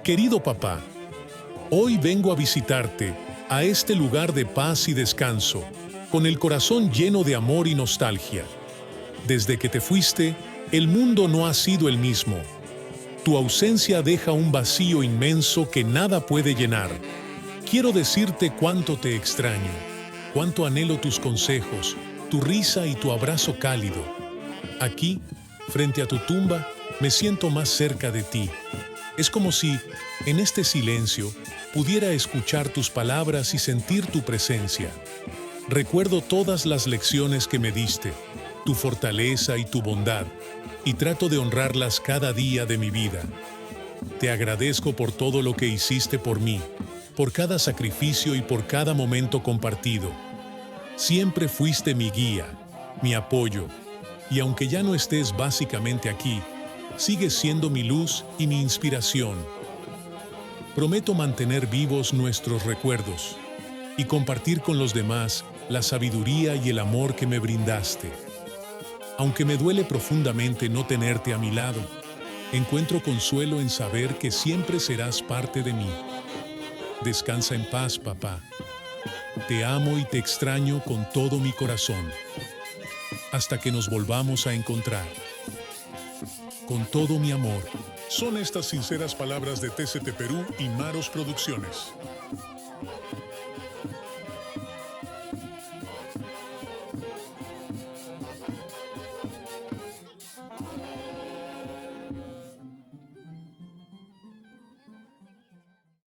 Querido papá, hoy vengo a visitarte, a este lugar de paz y descanso, con el corazón lleno de amor y nostalgia. Desde que te fuiste, el mundo no ha sido el mismo. Tu ausencia deja un vacío inmenso que nada puede llenar. Quiero decirte cuánto te extraño, cuánto anhelo tus consejos, tu risa y tu abrazo cálido. Aquí, frente a tu tumba, me siento más cerca de ti. Es como si, en este silencio, pudiera escuchar tus palabras y sentir tu presencia. Recuerdo todas las lecciones que me diste, tu fortaleza y tu bondad, y trato de honrarlas cada día de mi vida. Te agradezco por todo lo que hiciste por mí, por cada sacrificio y por cada momento compartido. Siempre fuiste mi guía, mi apoyo, y aunque ya no estés básicamente aquí, sigues siendo mi luz y mi inspiración. Prometo mantener vivos nuestros recuerdos y compartir con los demás la sabiduría y el amor que me brindaste. Aunque me duele profundamente no tenerte a mi lado, encuentro consuelo en saber que siempre serás parte de mí. Descansa en paz, papá. Te amo y te extraño con todo mi corazón. Hasta que nos volvamos a encontrar. Con todo mi amor. Son estas sinceras palabras de TCT Perú y Maros Producciones.